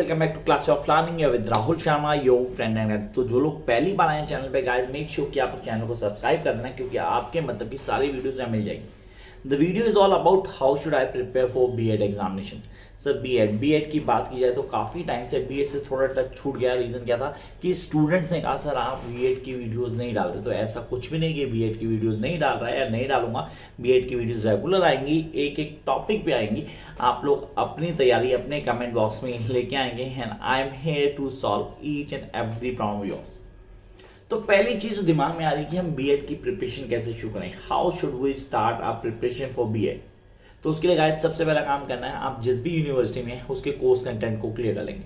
Welcome back to class of learning with Rahul Sharma your friend and. तो जो लोग पहली बार आए चैनल पे गाइस, मेक श्योर कि आप चैनल को सब्सक्राइब कर देना, क्योंकि आपके मतलब की सारी वीडियोस मिल जाएगी। The video is all about how should I prepare for BEd examination. Sir BEd की बात की जाए तो काफ़ी टाइम से बीएड से थोड़ा टच छूट गया। रीज़न क्या था कि स्टूडेंट्स ने कहा सर आप बीएड की वीडियोस नहीं डाल रहे। तो ऐसा कुछ भी नहीं कि बीएड की वीडियोस नहीं डाल रहा है या नहीं डालूंगा। बीएड की वीडियोस रेगुलर आएंगी, एक एक टॉपिक पे आएंगी। आप लोग अपनी तैयारी अपने कमेंट बॉक्स में लेके आएंगे and I am here to solve each and every problem yours. तो पहली चीज जो दिमाग में आ रही है कि हम बीएड की प्रिपरेशन कैसे शुरू करें, how should we start our preparation for BEd. तो उसके लिए गाइस सबसे पहला काम करना है, आप जिस भी यूनिवर्सिटी में है उसके कोर्स कंटेंट को क्लियर कर लेंगे।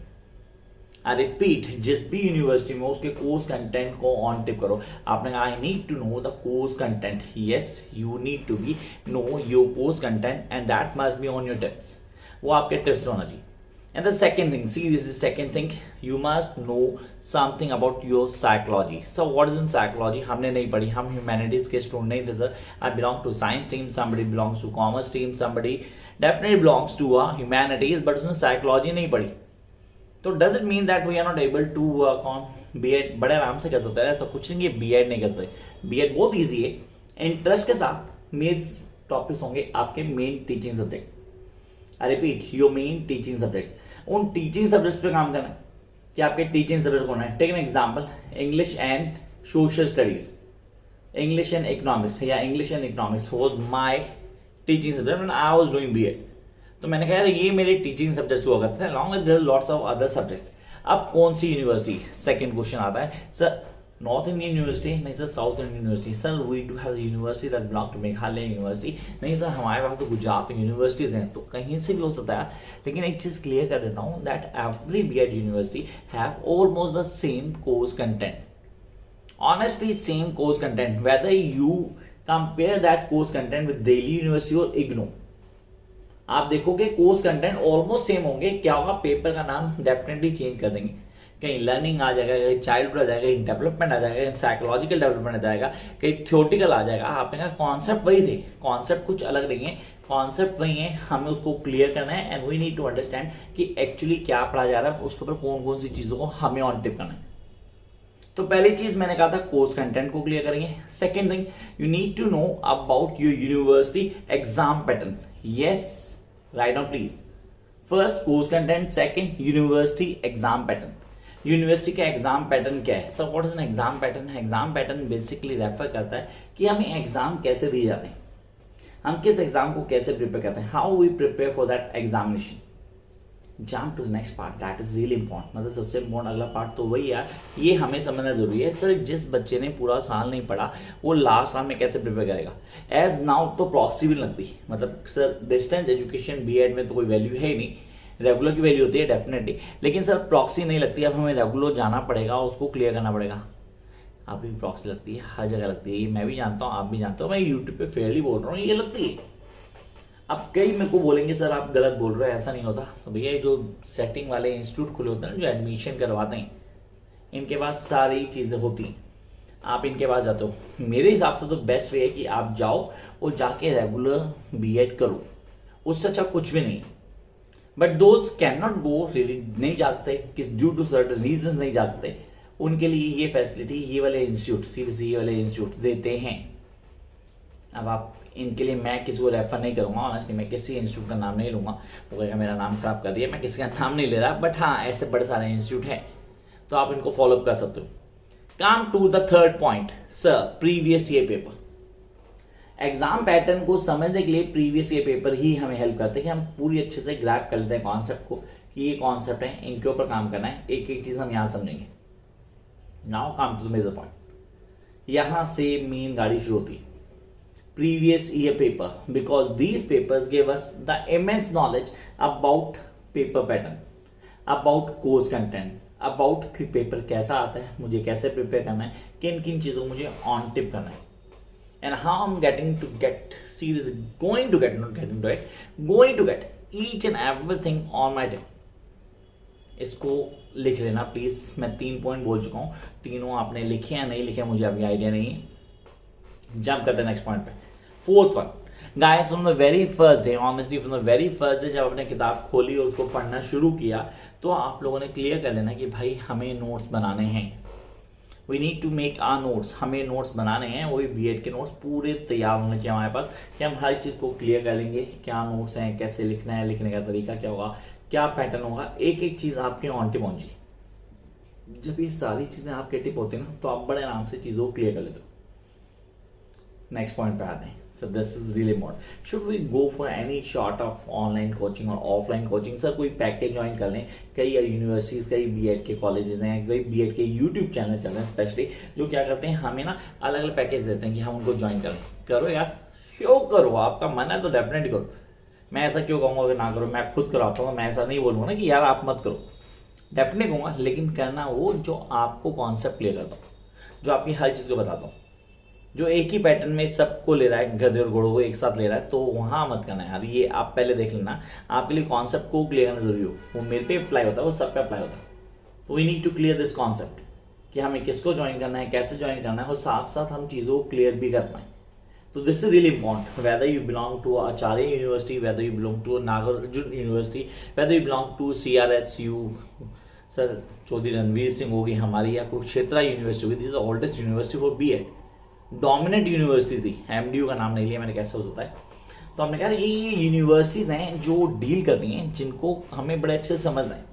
आई रिपीट, जिस भी यूनिवर्सिटी में उसके कोर्स कंटेंट को ऑन टिप करो। आपने कहा I need to know the course content. Yes, you need to be know your course content and that must be on your tips. वो आपके टिप्स होना चाहिए। And the second thing, see this is the second thing, you must know something about your psychology. So what is in psychology? हमने नहीं पढ़ी, हम humanities के student नहीं थे sir. I belong to science team, somebody belongs to commerce team, somebody definitely belongs to humanities, but उसने psychology नहीं पढ़ी। तो does it mean that we are not able to work on B.Ed? बड़े आराम से कर सकते हैं, ऐसा कुछ नहीं कि B.Ed नहीं कर सकते। B.Ed बहुत ईजी है। इंटरेस्ट के साथ मेन टॉपिक्स होंगे आपके main teaching subject. I repeat, your main teaching subjects. उन टीचिंग सब्जेक्ट्स पे काम करना है कि आपके टीचिंग सब्जेक्ट कौन है। Take an example, English and social studies, English and economics या English and economics was my teaching subject when I was doing BEd. तो मैंने कहा यार ये मेरे टीचिंग सब्जेक्ट्स हुआ करते हैं along with there lots of other subjects. अब कौन सी यूनिवर्सिटी, सेकंड क्वेश्चन आता है सर नॉर्थ इंडियन यूनिवर्सिटी, नहीं sir south Indian university. Sir we do have university that belong to Meghalaya university. नहीं सर हमारे पास तो गुजरात यूनिवर्सिटीज हैं। तो कहीं से भी हो सकता है, लेकिन एक चीज क्लियर कर देता हूँ that every BEd university have almost the same course content. Honestly same course content, whether you compare that course content with Delhi university और इग्नू, आप देखोगे कोर्स कंटेंट ऑलमोस्ट सेम होंगे। क्या होगा, पेपर का नाम डेफिनेटली चेंज कर देंगे। कहीं लर्निंग आ जाएगा, कहीं चाइल्डहुड आ जाएगा, कहीं डेवलपमेंट आ जाएगा, कहीं साइकोलॉजिकल डेवलपमेंट आ जाएगा, कहीं थ्योरेटिकल आ जाएगा। आपने कहा कॉन्सेप्ट वही थे, कॉन्सेप्ट कुछ अलग नहीं है, कॉन्सेप्ट वही है। हमें उसको क्लियर करना है and we need to understand कि एक्चुअली क्या पढ़ा जा रहा है, उसके ऊपर कौन कौन सी चीज़ों को हमें ऑन टिप करना है। तो पहली चीज मैंने कहा था कोर्स कंटेंट को क्लियर करेंगे। Second thing, you need to know about your university exam pattern. Yes, right down please. First course content, second university exam pattern. University का एग्जाम पैटर्न क्या है sir, what is an exam pattern. Exam pattern basically refer करता है कि हमें exam कैसे दिए जाते हैं, हम किस एग्जाम को कैसे प्रिपेयर करते हैं, how we prepare for that examination. Jump to the next part, that is really important. मतलब सबसे इंपॉर्टेंट अगला पार्ट तो वही यार, ये हमें समझना जरूरी है। सर जिस बच्चे ने पूरा साल नहीं पढ़ा वो लास्ट साल में कैसे प्रिपेयर करेगा। एज नाउ तो प्रॉक्सी भी लगती, मतलब सर डिस्टेंस एजुकेशन बीएड में तो कोई वैल्यू है ही नहीं। रेगुलर की वैल्यू होती है डेफिनेटली, लेकिन सर प्रॉक्सी नहीं लगती। अब हमें रेगुलर जाना पड़ेगा, उसको क्लियर करना पड़ेगा। अभी भी प्रॉक्सी लगती है, हर जगह लगती है, ये मैं भी जानता हूँ, आप भी जानते हो। मैं यूट्यूब पे फेयरली बोल रहा हूँ, ये लगती है। अब कई मेरे को बोलेंगे सर आप गलत बोल रहे हो, ऐसा नहीं होता। तो भैया जो सेटिंग वाले इंस्टीट्यूट खुले होते हैं ना, जो एडमिशन करवाते हैं, इनके पास सारी चीज़ें होती हैं। आप इनके पास जाते हो, मेरे हिसाब से तो बेस्ट वे है कि आप जाओ और जाके रेगुलर बीएड करो, उससे अच्छा कुछ भी नहीं। But those can not go, really नहीं जा सकते, किस ड्यू टू सर्टेन रीजंस नहीं जा सकते, उनके लिए ये फैसिलिटी ये वाले इंस्टीट्यूट, सीरियसली ये वाले इंस्टीट्यूट देते हैं। अब आप इनके लिए मैं किसी को रेफर नहीं करूंगा, ऑनेस्टली मैं किसी इंस्टीट्यूट का नाम नहीं लूंगा, वो कहेगा मेरा नाम खराब कर दिया। मैं किसी का नाम नहीं ले रहा, बट हाँ ऐसे बड़े सारे इंस्टीट्यूट हैं, तो आप इनको फॉलोअप कर सकते हो। Come to the third point, sir previous year paper. Exam pattern को समझने के लिए प्रीवियस ईयर पेपर ही हमें हेल्प करते हैं कि हम पूरी अच्छे से ग्रैब कर लेते हैं कॉन्सेप्ट को, कि ये कॉन्सेप्ट है, इनके ऊपर काम करना है, एक एक चीज हम यहाँ समझेंगे। Now come to the major point, यहां से मेन गाड़ी शुरू होती है, previous year paper, because these papers give us the immense knowledge about paper pattern, about course content, about paper कैसा आता है, मुझे कैसे प्रिपेयर करना है, किन किन चीजों को मुझे ऑन टिप करना है, and how I'm going to get each and everything on my tip. इसको लिख लेना प्लीज। मैं 3 पॉइंट बोल चुका हूँ, तीनों आपने लिखे या नहीं लिखे मुझे अभी आइडिया नहीं है। जंप करते हैं नेक्स्ट पॉइंट पे, fourth one. Guys from the very first day, honestly from the very first day जब आपने किताब खोली और उसको पढ़ना शुरू किया, तो आप लोगों ने क्लियर कर लेना कि भाई हमें नोट्स बनाने हैं, we need to make our notes, हमें नोट्स बनाने हैं, वही बीएड के नोट्स पूरे तैयार होने चाहिए हमारे पास कि हम हर चीज़ को क्लियर कर लेंगे, क्या नोट्स हैं, कैसे लिखना है, लिखने का तरीका क्या होगा, क्या पैटर्न होगा, एक एक चीज़ आपके ऑन टिप पहुंची। जब ये सारी चीज़ें आपके टिप होती है ना तो आप बड़े आराम से चीज़ों को क्लियर कर लेते हो। नेक्स्ट पॉइंट पे आते हैं। Sir this is really important, should we go for any sort of online coaching और ऑफलाइन कोचिंग। सर कोई पैकेज ज्वाइन कर लें, कई यूनिवर्सिटीज़, कई बीएड के कॉलेजेस हैं, कई बीएड के यूट्यूब चैनल चल रहे हैं स्पेशली, जो क्या करते हैं हमें ना अलग अलग पैकेज देते हैं कि हम उनको ज्वाइन करें। करो यार, शो करो, आपका मन है तो डेफिनेटली करो। मैं ऐसा क्यों कहूँगा कि ना करो, मैं खुद कराता हूँ, मैं ऐसा नहीं बोलूँगा ना कि यार आप मत करो, डेफिनेटली कहूँगा, लेकिन करना वो जो आपको कॉन्सेप्ट क्लियर करता हूँ, जो आपकी हर चीज़ को बताता हूँ। जो एक ही पैटर्न में सबको ले रहा है, गधे और घोड़ों को एक साथ ले रहा है, तो वहाँ मत करना यार। ये आप पहले देख लेना, आपके लिए कॉन्सेप्ट को क्लियर करना जरूरी हो। वो मेरे पे अप्लाई होता है, वो सब पे अप्लाई होता है। तो we need to clear this concept कि हमें किसको ज्वाइन करना है, कैसे ज्वाइन करना है, और साथ साथ हम चीज़ों को क्लियर भी कर पाएँ। तो this is really important, whether you belong to Acharya university, whether you belong to Nagarjuna university, whether you belong to CRSU, sir Chaudhary Ranbir Singh होगी हमारी, या कुरुक्षेत्र यूनिवर्सिटी होगी, this is the oldest university for BEd, dominant university थी। MDU का नाम नहीं लिया मैंने, कैसे हो सकता है। तो हमने कहा ये यूनिवर्सिटीज हैं जो डील करती हैं, जिनको हमें बड़े अच्छे से समझना है।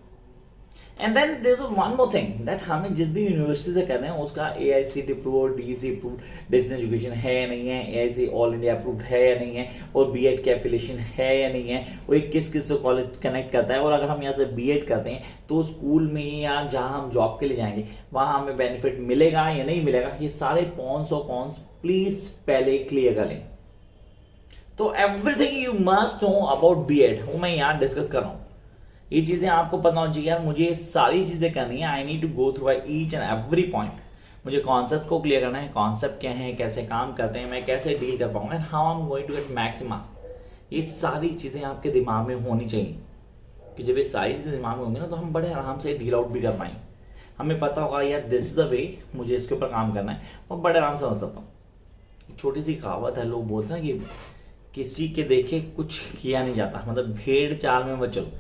And then there is one more thing that हमें जिस भी यूनिवर्सिटी से कर रहे हैं उसका AICTE approved, DEC approved distance education है या नहीं है, AIC ऑल इंडिया अप्रूव्ड है या नहीं है, और बीएड के एफिलिएशन है या नहीं है, वो एक किस किस से कॉलेज कनेक्ट करता है, और अगर हम यहाँ से बीएड करते हैं तो स्कूल में या जहाँ हम जॉब के लिए जाएंगे वहाँ हमें बेनिफिट मिलेगा या नहीं मिलेगा। ये सारे पॉन्स और कॉन्स प्लीज पहले क्लियर कर लें। तो everything you must know about BEd वो मैं यहाँ डिस्कस कर रहा हूँ। ये चीजें आपको पता होनी चाहिए यार, मुझे ये सारी चीजें करनी है। I need to go through by each and every point. मुझे कॉन्सेप्ट को क्लियर करना है, कॉन्सेप्ट क्या है, कैसे काम करते हैं, मैं कैसे डील कर पाऊंगा, and how I am going to get max marks. ये सारी चीजें आपके दिमाग में होनी चाहिए कि जब ये सारी चीजें दिमाग में होंगी ना तो हम बड़े आराम से डील आउट भी कर पाएंगे। हमें पता होगा यार दिस इज द वे, मुझे इसके ऊपर काम करना है, और बड़े आराम से समझ सकता हूँ। छोटी सी कहावत है, लोग बोलते हैं कि किसी के देखे कुछ किया नहीं जाता, मतलब भेड़ चाल में मत चलो।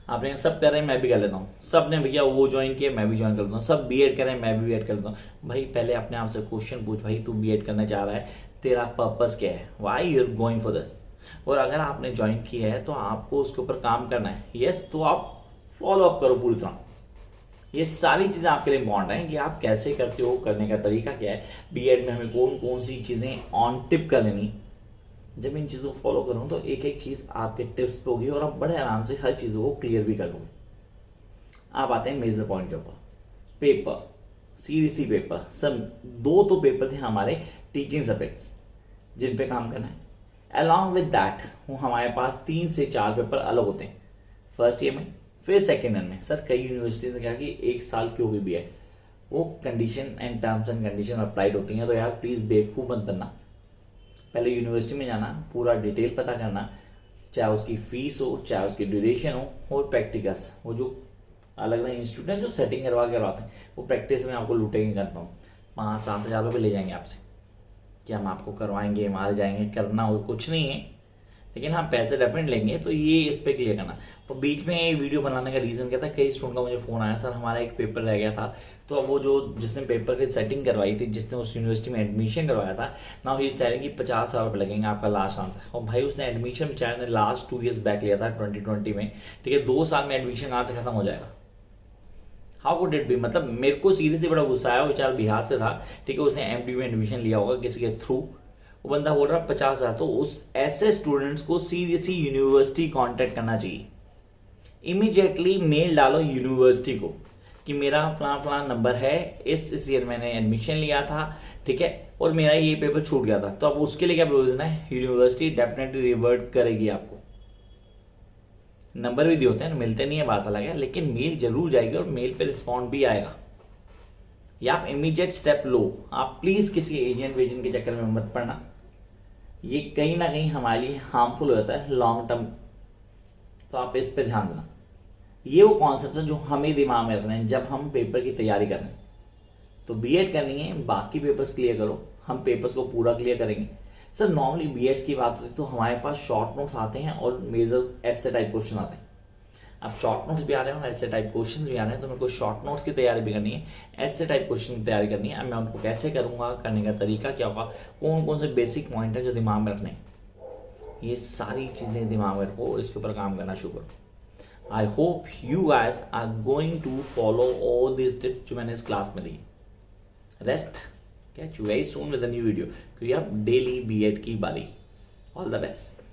आपने सब कर रहे हैं मैं भी कर लेता हूँ, सब ने भैया वो ज्वाइन किया मैं भी ज्वाइन कर लेता हूँ, सब बीएड कर रहे हैं मैं भी बीएड कर लेता हूँ। भाई पहले अपने आप से क्वेश्चन पूछ, भाई तू बीएड करना चाह रहा है, तेरा पर्पस क्या है, why you are going for this. और अगर आपने ज्वाइन किया है तो आपको उसके ऊपर काम करना है, यस, तो आप फॉलो अप करो पूरी तरह। ये सारी चीज़ें आपके लिए इम्पॉर्टेंट हैं कि आप कैसे करते हो, करने का तरीका क्या है, बीएड में हमें कौन कौन सी चीज़ें ऑन टिप कर लेनी। जब इन चीज़ों को फॉलो करूँ तो एक एक चीज़ आपके टिप्स पे होगी और आप बड़े आराम से हर चीज़ों को क्लियर भी कर लोगे। आप आते हैं मेजर पॉइंट के ऊपर। पेपर, सीरीसी पेपर, सब दो तो पेपर थे हमारे टीचिंग सब्जेक्ट्स जिन पे काम करना है। अलॉन्ग विद दैट वो हमारे पास 3 से 4 पेपर अलग होते हैं, फर्स्ट ईयर में फिर सेकेंड ईयर में। सर कई यूनिवर्सिटी ने कहा कि 1 साल क्यों हुई भी है, वो condition and terms and condition applied होती हैं। तो यार प्लीज़ बेवकूफ़ मत बनना, पहले यूनिवर्सिटी में जाना, पूरा डिटेल पता करना, चाहे उसकी फीस हो, चाहे उसकी ड्यूरेशन हो, और प्रैक्टिकल्स। वो जो अलग अलग इंस्टीट्यूट हैं जो सेटिंग करवाते हैं, वो प्रैक्टिस में आपको लूटेंगे करता हूँ, 5-7 हज़ार रुपये ले जाएंगे आपसे कि हम आपको करवाएंगे, मार जाएंगे, करना हो कुछ नहीं है, लेकिन हाँ पैसे डेफिनेट लेंगे। तो ये इस पर क्लियर करना। और बीच में ये वीडियो बनाने का रीज़न क्या था, कई स्टूडेंट का मुझे फ़ोन आया, सर हमारा एक पेपर रह गया था। तो अब वो जो जिसने पेपर की सेटिंग करवाई थी, जिसने उस यूनिवर्सिटी में एडमिशन करवाया था, नाउ ही इज टेलिंग कि 50,000 रुपये लगेंगे आपका लास्ट आंसर। और भाई उसने एडमिशन बेचारे ने लास्ट 2 ईयर्स बैक लिया था 2020 में, ठीक है, 2 साल में एडमिशन कहाँ से खत्म हो जाएगा। हाउ कुड इट बी, मतलब मेरे को सीरियसली बड़ा गुस्सा आया। बेचारा बिहार से था, ठीक है, उसने MD में एडमिशन लिया होगा किसी के थ्रू, वो बंदा बोल रहा 50,000। तो उस ऐसे स्टूडेंट्स को सीरियसली यूनिवर्सिटी कांटेक्ट करना चाहिए। इमीडिएटली मेल डालो यूनिवर्सिटी को कि मेरा फलां फलां नंबर है, इस ईयर मैंने एडमिशन लिया था, ठीक है, और मेरा ये पेपर छूट गया था। तो अब उसके लिए क्या प्रोविजन है, यूनिवर्सिटी डेफिनेटली रिवर्ट करेगी आपको। नंबर भी दिए होते हैं, मिलते नहीं है बात अलग है, लेकिन मेल जरूर जाएगी और मेल पे रिस्पॉन्ड भी आएगा। या आप इमीडिएट स्टेप लो। आप प्लीज़ किसी एजेंट वेजेंट के चक्कर में मत पड़ना, ये कहीं ना कहीं हमारे लिए हार्मफुल हो जाता है लॉन्ग टर्म। तो आप इस पर ध्यान देना। ये वो कॉन्सेप्ट है जो हमें दिमाग में रखना है जब हम पेपर की तैयारी कर रहे हैं। तो बीएड करनी है, बाकी पेपर्स क्लियर करो, हम पेपर्स को पूरा क्लियर करेंगे। सर नॉर्मली बीएड्स की बात होती है तो हमारे पास शॉर्ट नोट्स आते हैं और मेजर ऐसे टाइप क्वेश्चन आते हैं। अब शॉर्ट नोट्स भी आ रहे हैं और ऐसे टाइप क्वेश्चन भी आ रहे हैं, तो मेरे को शॉर्ट नोट्स की तैयारी भी करनी है, ऐसे टाइप क्वेश्चन की तैयारी करनी है। अब मैं उनको कैसे करूँगा, करने का तरीका क्या होगा, कौन कौन से बेसिक पॉइंट है जो दिमाग में रखने, ये सारी चीज़ें दिमाग में रखो, इसके ऊपर काम करना शुरू करो। I hope you guys are going to follow all this tips जो मैंने इस क्लास में दी। Rest catch you very soon with a new video, क्योंकि अब डेली बीएड की बारी। All the best.